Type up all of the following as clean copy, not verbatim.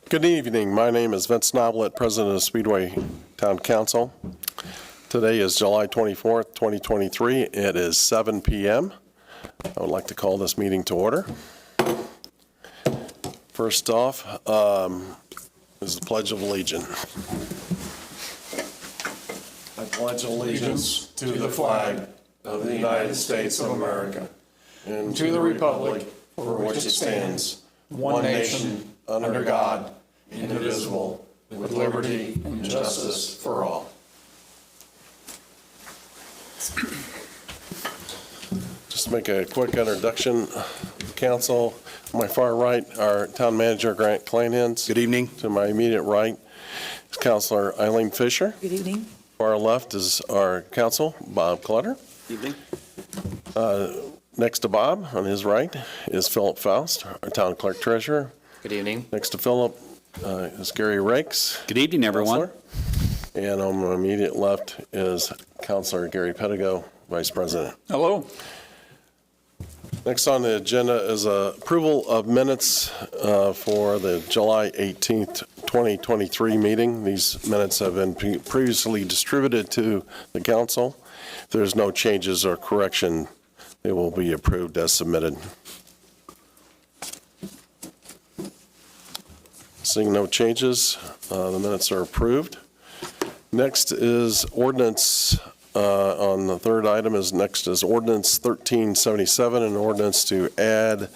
Good evening. My name is Vince Noblett, President of Speedway Town Council. Today is July 24th, 2023. It is 7 p.m. I would like to call this meeting to order. First off is the Pledge of Allegiance. I pledge allegiance to the flag of the United States of America and to the republic for which it stands, one nation, under God, indivisible, with liberty and justice for all. Just make a quick introduction. Council, on my far right, our town manager, Grant Kleinhens. Good evening. To my immediate right is Councilor Eileen Fisher. Good evening. Far left is our council, Bob Clutter. Evening. Next to Bob, on his right, is Philip Faust, our town clerk treasurer. Good evening. Next to Philip is Gary Rakes. Good evening, everyone. Counselor. And on my immediate left is Councilor Gary Pettigo, Vice President. Hello. Next on the agenda is approval of minutes for the July 18th, 2023 meeting. These minutes have been previously distributed to the council. If there's no changes or correction, they will be approved as submitted. Seeing no changes, the minutes are approved. Next is ordinance, on the third item is ordinance 1377, an ordinance to add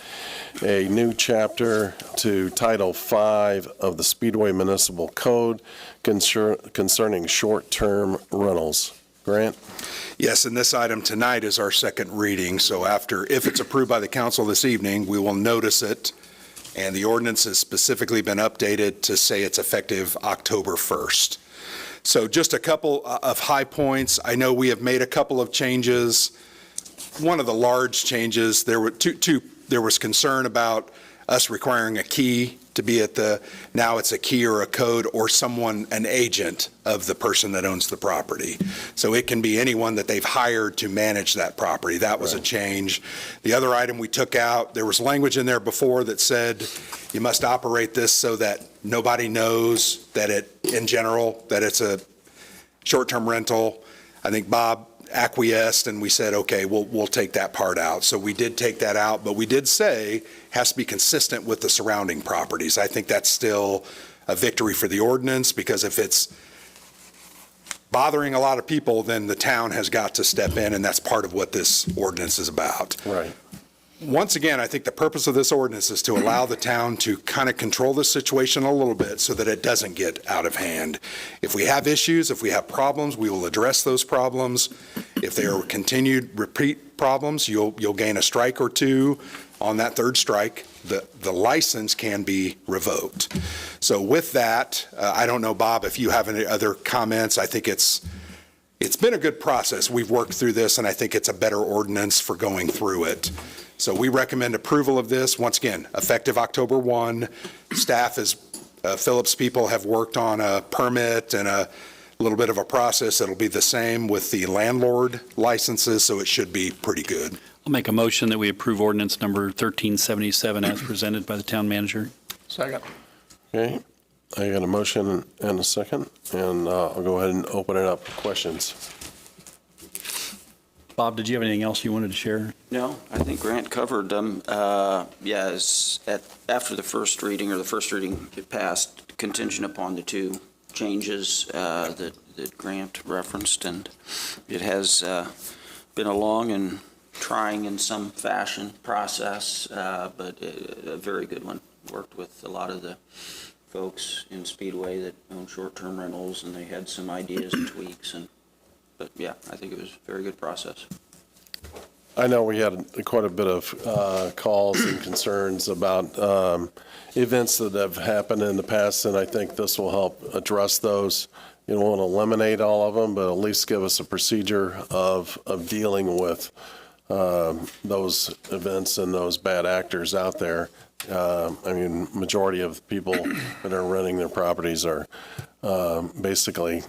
a new chapter to Title V of the Speedway Municipal Code concerning short-term rentals. Grant? Yes, and this item tonight is our second reading, so if it's approved by the council this evening, we will notice it, and the ordinance has specifically been updated to say it's effective October 1st. So just a couple of high points. I know we have made a couple of changes. One of the large changes, there was concern about us requiring a key to be now it's a key or a code or an agent of the person that owns the property. So it can be anyone that they've hired to manage that property. That was a change. The other item we took out, there was language in there before that said you must operate this so that nobody knows that in general, that it's a short-term rental. I think Bob acquiesced and we said, okay, we'll take that part out. So we did take that out, but we did say it has to be consistent with the surrounding properties. I think that's still a victory for the ordinance, because if it's bothering a lot of people, then the town has got to step in, and that's part of what this ordinance is about. Right. Once again, I think the purpose of this ordinance is to allow the town to kind of control the situation a little bit so that it doesn't get out of hand. If we have issues, if we have problems, we will address those problems. If they are continued repeat problems, you'll gain a strike or two. On that third strike, the license can be revoked. So with that, I don't know, Bob, if you have any other comments. I think it's been a good process. We've worked through this, and I think it's a better ordinance for going through it. So we recommend approval of this. Once again, effective October 1. Staff Phillips people have worked on a permit and a little bit of a process. It'll be the same with the landlord licenses, so it should be pretty good. I'll make a motion that we approve ordinance number 1377 as presented by the town manager. Second. Okay. I got a motion and a second, and I'll go ahead and open it up for questions. Bob, did you have anything else you wanted to share? No, I think Grant covered them. After the first reading, or the first reading it passed, contingent upon the two changes that Grant referenced, and it has been a long and trying in some fashion process, but a very good one. Worked with a lot of the folks in Speedway that own short-term rentals, and they had some ideas and tweaks, but yeah, I think it was a very good process. I know we had quite a bit of calls and concerns about events that have happened in the past, and I think this will help address those. You don't want to eliminate all of them, but at least give us a procedure of dealing with those events and those bad actors out there. I mean, majority of the people that are renting their properties are basically,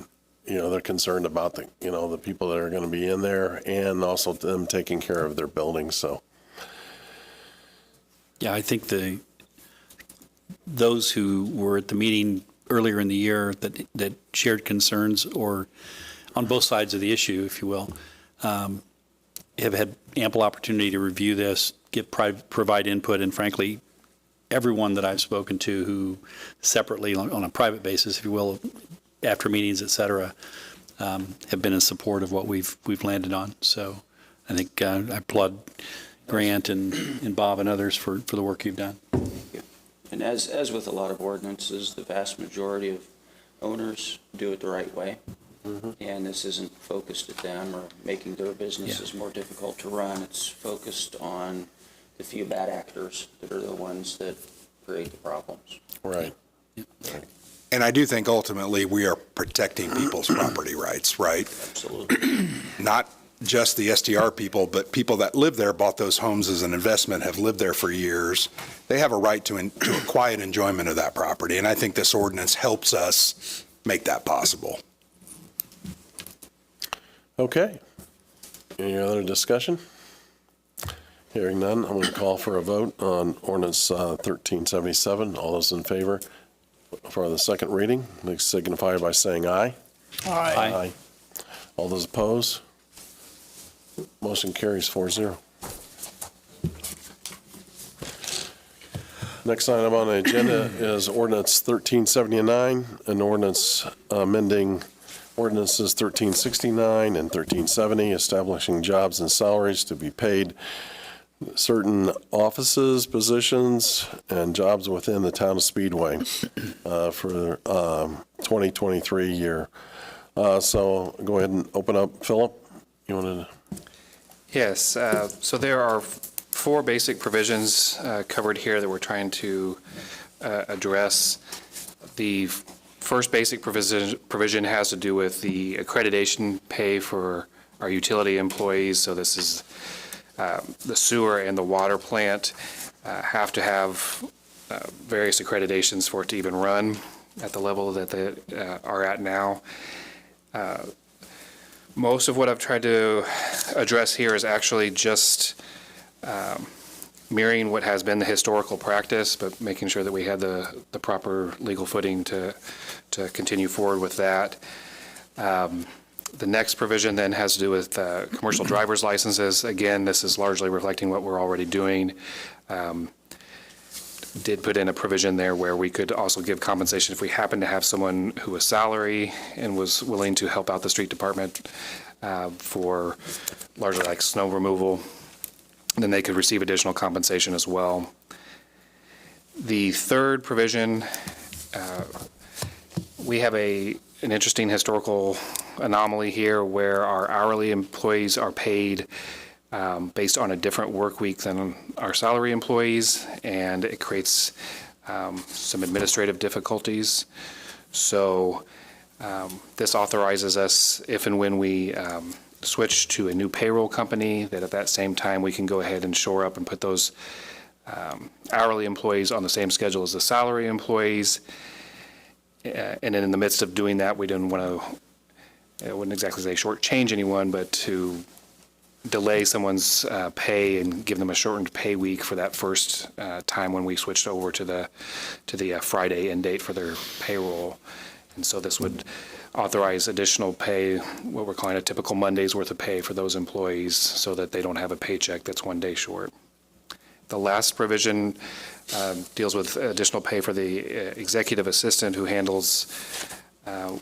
they're concerned about the people that are going to be in there, and also them taking care of their buildings. So, Yeah, I think the those who were at the meeting earlier in the year that shared concerns or on both sides of the issue, if you will, have had ample opportunity to review this, provide input, and frankly, everyone that I've spoken to who separately on a private basis, if you will, after meetings, et cetera, have been in support of what we've landed on. So I think I applaud Grant and Bob and others for the work you've done. And as with a lot of ordinances, the vast majority of owners do it the right way. And this isn't focused at them or making their businesses more difficult to run. It's focused on the few bad actors that are the ones that create the problems. Right. And I do think ultimately we are protecting people's property rights, right? Absolutely. Not just the STR people, but people that live there, bought those homes as an investment, have lived there for years. They have a right to a quiet enjoyment of that property. And I think this ordinance helps us make that possible. Okay. Any other discussion? Hearing none, I'm going to call for a vote on ordinance 1377. All those in favor for the second reading, please signify by saying aye. Aye. All those opposed? Motion carries 4-0. Next item on the agenda is ordinance 1379, an ordinance amending ordinances 1369 and 1370, establishing jobs and salaries to be paid certain offices, positions, and jobs within the town of Speedway for the 2023 year. So go ahead and open up. Philip, you wanted to? Yes, so there are four basic provisions covered here that we're trying to address. The first basic provision has to do with the accreditation pay for our utility employees. So this is the sewer and the water plant have to have various accreditations for it to even run at the level that they are at now. Most of what I've tried to address here is actually just mirroring what has been the historical practice, but making sure that we had the proper legal footing to continue forward with that. The next provision then has to do with commercial driver's licenses. Again, this is largely reflecting what we're already doing. Did put in a provision there where we could also give compensation if we happen to have someone who was salary and was willing to help out the street department for largely like snow removal, then they could receive additional compensation as well. The third provision, we have an interesting historical anomaly here where our hourly employees are paid based on a different work week than our salary employees, and it creates some administrative difficulties. So this authorizes us, if and when we switch to a new payroll company, that at that same time we can go ahead and shore up and put those hourly employees on the same schedule as the salary employees. And then in the midst of doing that, we didn't want to, I wouldn't exactly say shortchange anyone, but to delay someone's pay and give them a shortened pay week for that first time when we switched over to the Friday end date for their payroll. And so this would authorize additional pay, what we're calling a typical Monday's worth of pay for those employees, so that they don't have a paycheck that's one day short. The last provision deals with additional pay for the executive assistant who handles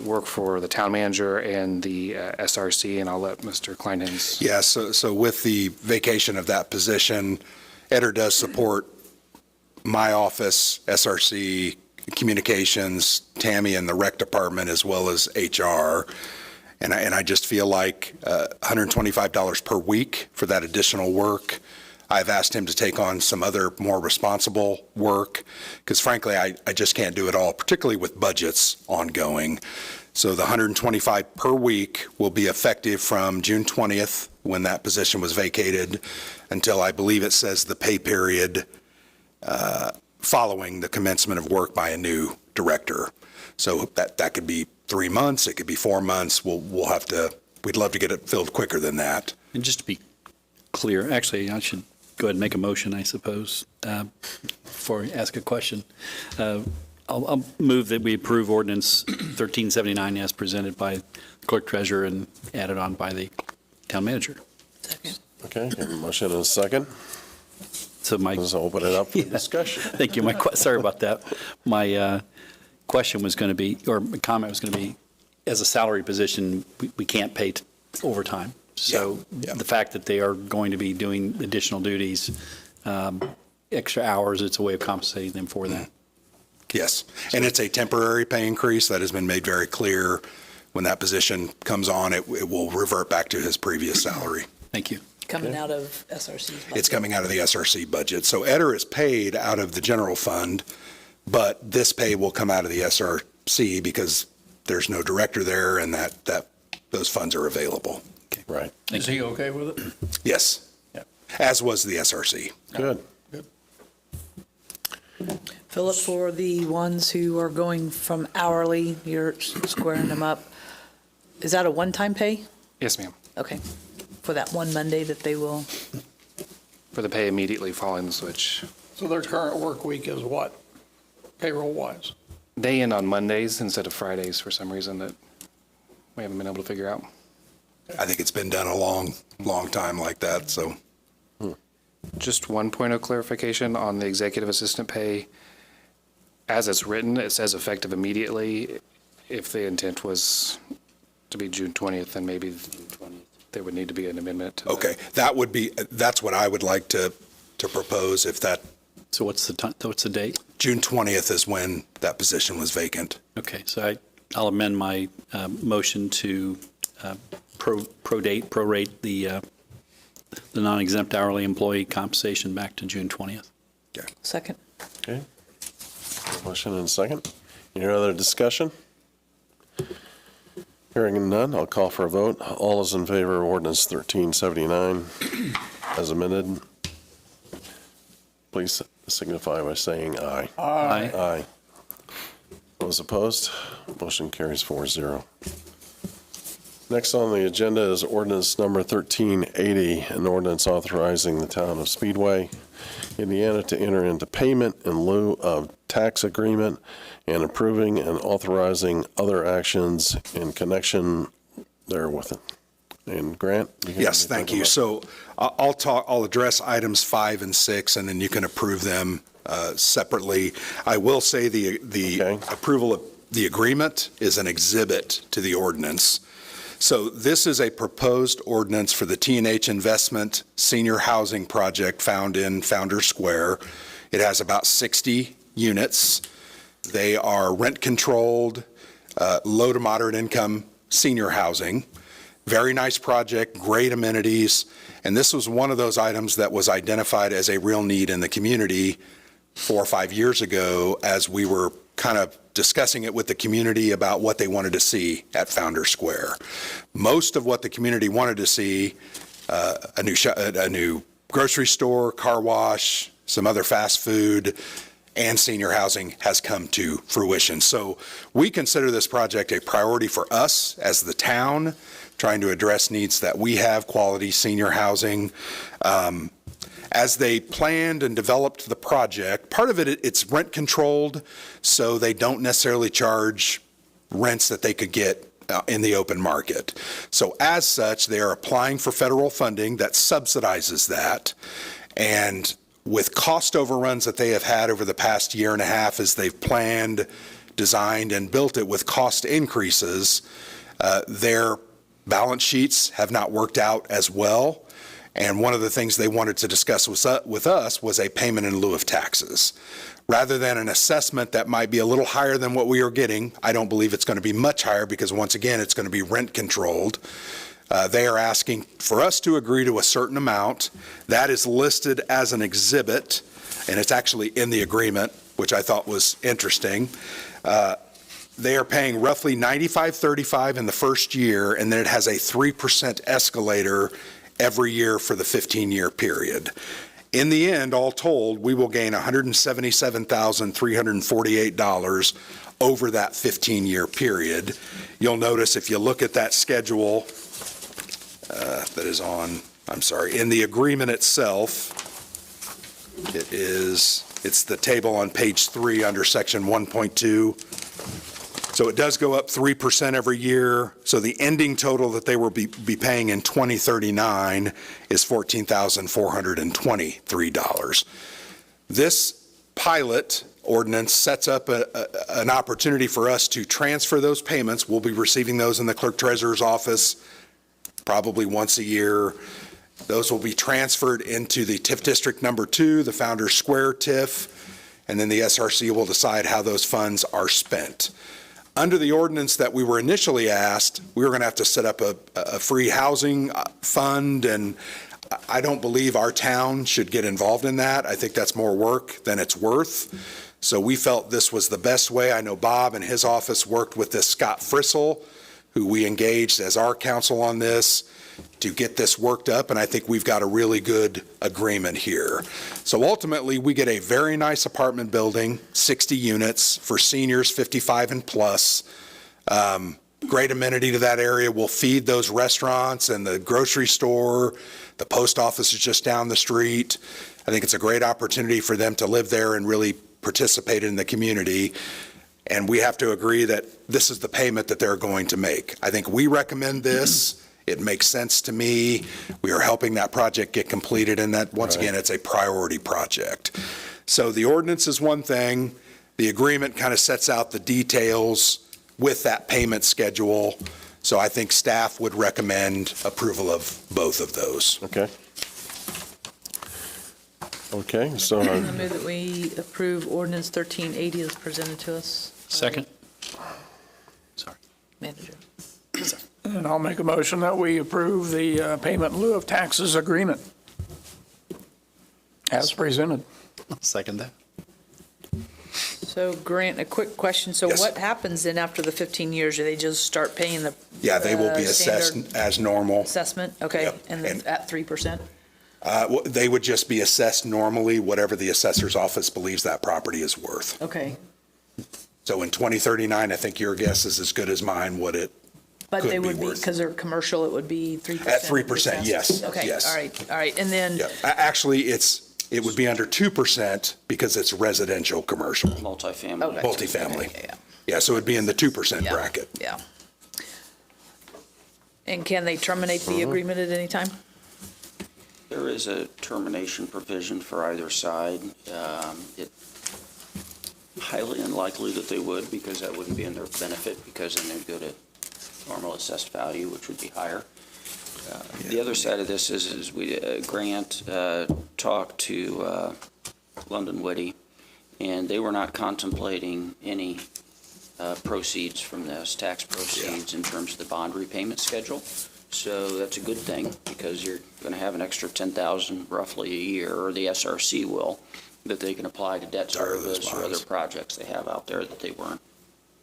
work for the town manager and the SRC, and I'll let Mr. Kleinhans. Yeah, so with the vacation of that position, Eder does support my office, SRC, communications, Tammy and the rec department, as well as HR. And I just feel like $125 per week for that additional work. I've asked him to take on some other more responsible work because frankly, I just can't do it all, particularly with budgets ongoing. So the $125 per week will be effective from June 20th when that position was vacated until I believe it says the pay period following the commencement of work by a new director. So that could be 3 months, it could be 4 months. We'll have to, we'd love to get it filled quicker than that. And just to be clear, actually, I should go ahead and make a motion, I suppose, before I ask a question. I'll move that we approve ordinance 1379 as presented by clerk treasurer and added on by the town manager. Second. Okay, have a motion and a second. So my, Let's open it up for Yeah. discussion. thank you. Sorry about that. My question was going to be, or my comment was going to be, as a salary position, we can't pay overtime. So Yeah. the fact that they are going to be doing additional duties, extra hours, it's a way of compensating them for that. Yes, and it's a temporary pay increase that has been made very clear. When that position comes on, it will revert back to his previous salary. Thank you. Coming out of SRC's budget. It's coming out of the SRC budget. So Eder is paid out of the general fund, but this pay will come out of the SRC because there's no director there and that those funds are available. Right, Thank Is he okay with it? Yes, Yeah. as was the SRC. good. Philip, for the ones who are going from hourly, you're squaring them up. Is that a one-time pay? Yes, ma'am. Okay. For that one Monday that they will, For the pay immediately following the switch. So their current work week is what, payroll-wise? They end on Mondays instead of Fridays for some reason that we haven't been able to figure out. I think it's been done a long, long time like that, so. Just one point of clarification on the executive assistant pay. As it's written, it says effective immediately. If the intent was to be June 20th, then maybe there would need to be an amendment to that. Okay, that's what I would like to propose, if that, So what's the date? June 20th is when that position was vacant. Okay, so I'll amend my motion to prorate the non-exempt hourly employee compensation back to June 20th. second. Okay. Motion and a second. Any other discussion? Hearing none, I'll call for a vote. All those in favor of ordinance 1379 as amended, please signify by saying aye. Aye. Aye. Those opposed? Motion carries 4-0. Next on the agenda is ordinance number 1380, an ordinance authorizing the town of Speedway, Indiana to enter into payment in lieu of tax agreement and approving and authorizing other actions in connection therewith. And Grant? you have Yes, anything thank you. about- So I'll address items 5 and 6, and then you can approve them separately. I will say the Okay. approval of the agreement is an exhibit to the ordinance. So this is a proposed ordinance for the T&H Investment Senior Housing Project found in Founders Square. It has about 60 units. They are rent-controlled, low to moderate income senior housing. Very nice project, great amenities, and this was one of those items that was identified as a real need in the community 4 or 5 years ago as we were kind of discussing it with the community about what they wanted to see at Founders Square. Most of what the community wanted to see, a new grocery store, car wash, some other fast food, and senior housing has come to fruition. So we consider this project a priority for us as the town, trying to address needs that we have, quality senior housing. As they planned and developed the project, part of it's rent controlled, so they don't necessarily charge rents that they could get in the open market. So as such, they are applying for federal funding that subsidizes that. And with cost overruns that they have had over the past year and a half as they've planned, designed, and built it with cost increases, their balance sheets have not worked out as well. And one of the things they wanted to discuss with us was a payment in lieu of taxes. Rather than an assessment that might be a little higher than what we are getting, I don't believe it's going to be much higher because once again, it's going to be rent controlled. They are asking for us to agree to a certain amount. That is listed as an exhibit, and it's actually in the agreement, which I thought was interesting. They are paying roughly $95.35 in the first year, and then it has a 3% escalator every year for the 15-year period. In the end, all told, we will gain $177,348 over that 15-year period. You'll notice if you look at that schedule that is in the agreement itself, It's the table on page 3 under section 1.2. So it does go up 3% every year. So the ending total that they will be paying in 2039 is $14,423. This pilot ordinance sets up an opportunity for us to transfer those payments. We'll be receiving those in the clerk treasurer's office probably once a year. Those will be transferred into the TIF District Number 2, the Founders Square TIF, and then the SRC will decide how those funds are spent. Under the ordinance that we were initially asked, we were going to have to set up a free housing fund, and I don't believe our town should get involved in that. I think that's more work than it's worth. So we felt this was the best way. I know Bob and his office worked with this Scott Frissell, who we engaged as our counsel on this, to get this worked up, and I think we've got a really good agreement here. So ultimately, we get a very nice apartment building, 60 units for seniors 55 and plus. Great amenity to that area. We'll feed those restaurants and the grocery store. The post office is just down the street. I think it's a great opportunity for them to live there and really participate in the community. And we have to agree that this is the payment that they're going to make. I think we recommend this. It makes sense to me. We are helping that project get completed, and that, once again, it's a priority project. So the ordinance is one thing. The agreement kind of sets out the details with that payment schedule. So I think staff would recommend approval of both of those. Okay. Okay, so I move that we approve ordinance 1380 as presented to us. Second? Sorry. Manager. And I'll make a motion that we approve the payment in lieu of taxes agreement as presented. Second that. So Grant, a quick question. So Yes. what happens then after the 15 years? Do they just start paying the Yeah, they will be assessed standard as normal. assessment? Okay, Yep. and then And- at 3%? They would just be assessed normally, whatever the assessor's office believes that property is worth. Okay. So in 2039, I think your guess is as good as mine what it But could they be would be, worth. because they're commercial, it would be 3%? At 3%, yes, Okay, yes. all right. And then, Yeah, actually, it would be under 2% because it's residential commercial, Multifamily. okay. multifamily. Yeah, Yeah, so it'd be in the 2% yeah, bracket. yeah. And can they terminate the agreement at any time? There is a termination provision for either side. It highly unlikely that they would, because that wouldn't be in their benefit, because then they'd go to normal assessed value, which would be higher. The other side of this is we, Grant talked to London Whitty, and they were not contemplating any proceeds from this, tax proceeds, in terms of the bond repayment schedule. So that's a good thing, because you're going to have an extra $10,000 roughly a year, or the SRC will, that they can apply to debt Retire those service or other bonds. projects they have out there that they weren't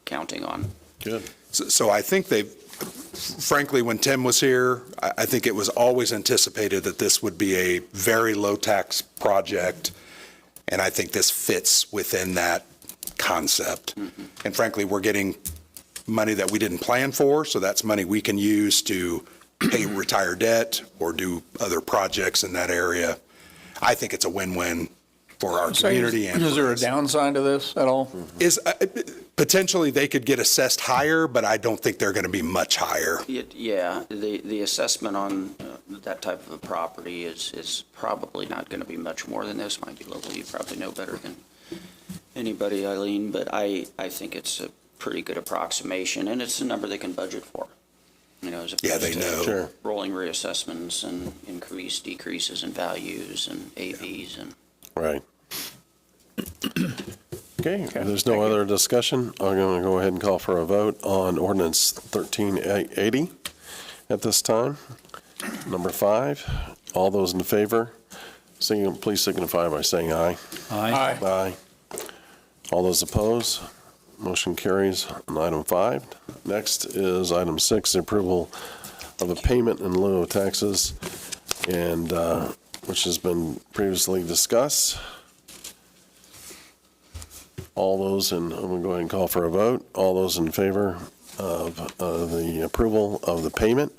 counting on. good. So I think frankly, when Tim was here, I think it was always anticipated that this would be a very low-tax project, and I think this fits within that concept. And frankly, we're getting money that we didn't plan for, so that's money we can use to pay retire debt or do other projects in that area. I think it's a win-win for our community and Is for there a us. downside to this at all? Potentially, they could get assessed higher, but I don't think they're going to be much higher. Yeah, the assessment on that type of a property is probably not going to be much more than this. Might be local, you probably know better than anybody, Eileen, but I think it's a pretty good approximation, and it's a number they can budget for, as Yeah, opposed they to know. Sure. rolling reassessments and decreases in values and AVs and. Right. Okay, if there's no other discussion, I'm going to go ahead and call for a vote on ordinance 1380 at this time. Number 5, all those in favor, please signify by saying aye. Aye. Aye. All those opposed, motion carries on item 5. Next is item 6, the approval of a payment in lieu of taxes, and which has been previously discussed. All those, and I'm going to go ahead and call for a vote. All those in favor of the approval of the payment,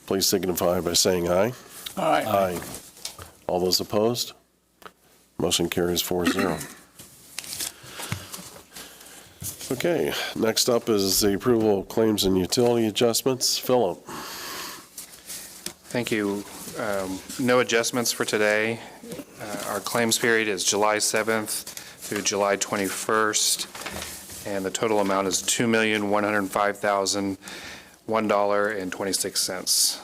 please signify by saying aye. Aye. Aye. All those opposed? Motion carries 4-0. Okay, next up is the approval of claims and utility adjustments. Philip? Thank you. No adjustments for today. Our claims period is July 7th through July 21st, and the total amount is $2,105,001.26.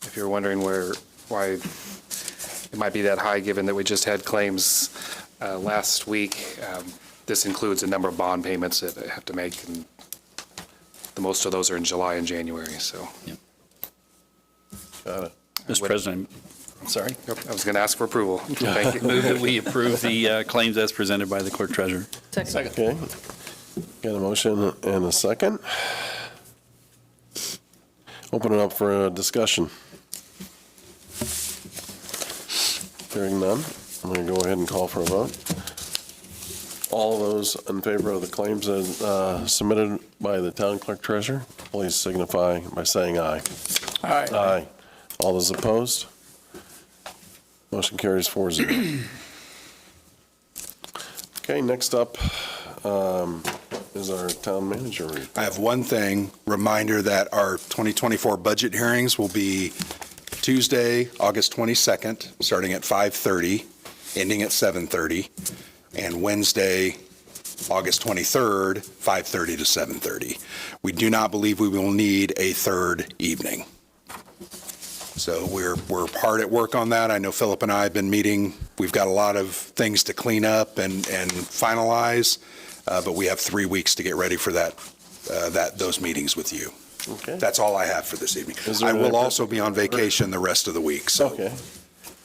If you're wondering why it might be that high, given that we just had claims last week, this includes a number of bond payments that I have to make, and the most of those are in July and January, so. Got it. Mr. President, I'm sorry. I was going to ask for approval. Thank you. Move that we approve the claims as presented by the clerk treasurer. Second. Okay. Got a motion and a second. Open it up for a discussion. Hearing none, I'm going to go ahead and call for a vote. All those in favor of the claims submitted by the town clerk treasurer, please signify by saying aye. Aye. Aye. All those opposed? Motion carries 4-0. Okay, next up is our town manager report. I have one thing, reminder that our 2024 budget hearings will be Tuesday, August 22nd, starting at 5:30, ending at 7:30, and Wednesday, August 23rd, 5:30 to 7:30. We do not believe we will need a third evening. So we're hard at work on that. I know Philip and I have been meeting. We've got a lot of things to clean up and finalize, but we have 3 weeks to get ready for those meetings with you. Okay. That's all I have for this evening. Is there I will a- also be on vacation the rest of the week, so Okay.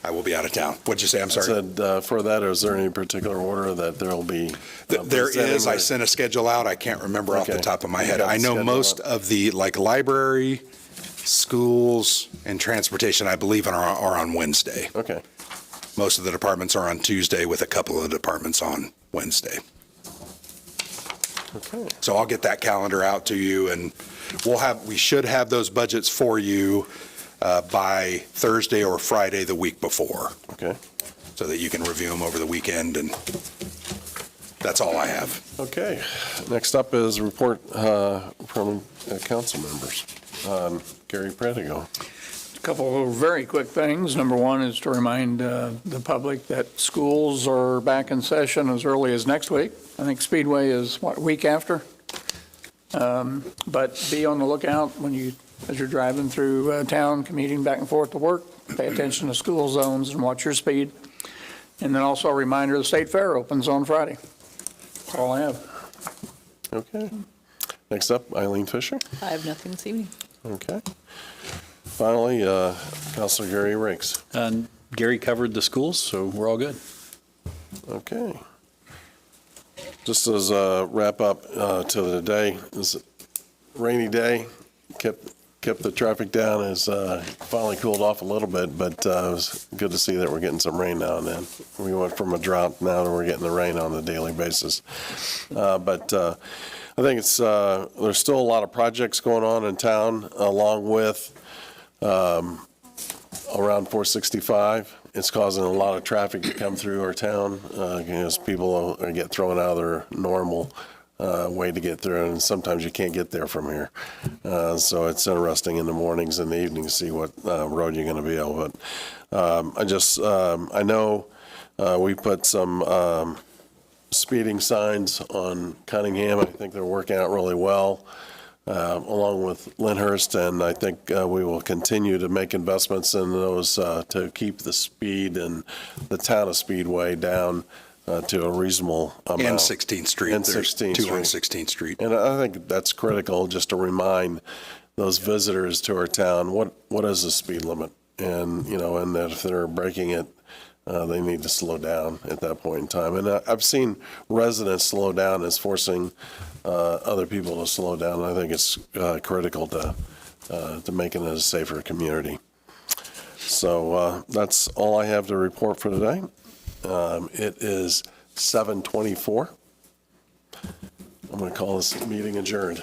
I will be out of town. What'd you say? I'm I sorry. said, for that, is there any particular order that there'll be? There presenting is. I or- sent a schedule out. I can't remember off the Okay. top of my You head. got the I know schedule most out. of the, like, library, schools, and transportation, I believe, are on Wednesday. Okay. Most of the departments are on Tuesday, with a couple of the departments on Wednesday. Okay. So I'll get that calendar out to you, and we should have those budgets for you by Thursday or Friday the week before, Okay. so that you can review them over the weekend, and that's all I have. Okay. Next up is a report from council members. Gary Predigo. A couple of very quick things. Number one is to remind the public that schools are back in session as early as next week. I think Speedway is, what, a week after? But be on the lookout as you're driving through town, commuting back and forth to work. Pay attention to school zones and watch your speed. And then also a reminder, the State Fair opens on Friday. That's all I have. Okay. Next up, Eileen Fisher. I have nothing this evening. Okay. Finally, Councilor Gary Rakes. And Gary covered the schools, so we're all good. Okay. Just as a wrap up to the day, this rainy day kept the traffic down. It's finally cooled off a little bit, but it was good to see that we're getting some rain now and then. We went from a drought now to we're getting the rain on a daily basis. But I think there's still a lot of projects going on in town, along with around 465. It's causing a lot of traffic to come through our town as people get thrown out of their normal way to get through, and sometimes you can't get there from here. So it's interesting in the mornings and the evenings to see what road you're going to be on. But I know we put some speeding signs on Cunningham. I think they're working out really well, along with Lyndhurst, and I think we will continue to make investments in those to keep the speed in the town of Speedway down to a reasonable amount. And 16th Street. And There's 16th two on Street. 16th Street. And I think that's critical, just to remind those visitors to our town, what is the speed limit? And, and that if they're breaking it, they need to slow down at that point in time. And I've seen residents slow down as forcing other people to slow down. I think it's critical to making it a safer community. So that's all I have to report for today. It is 7:24. I'm going to call this meeting adjourned.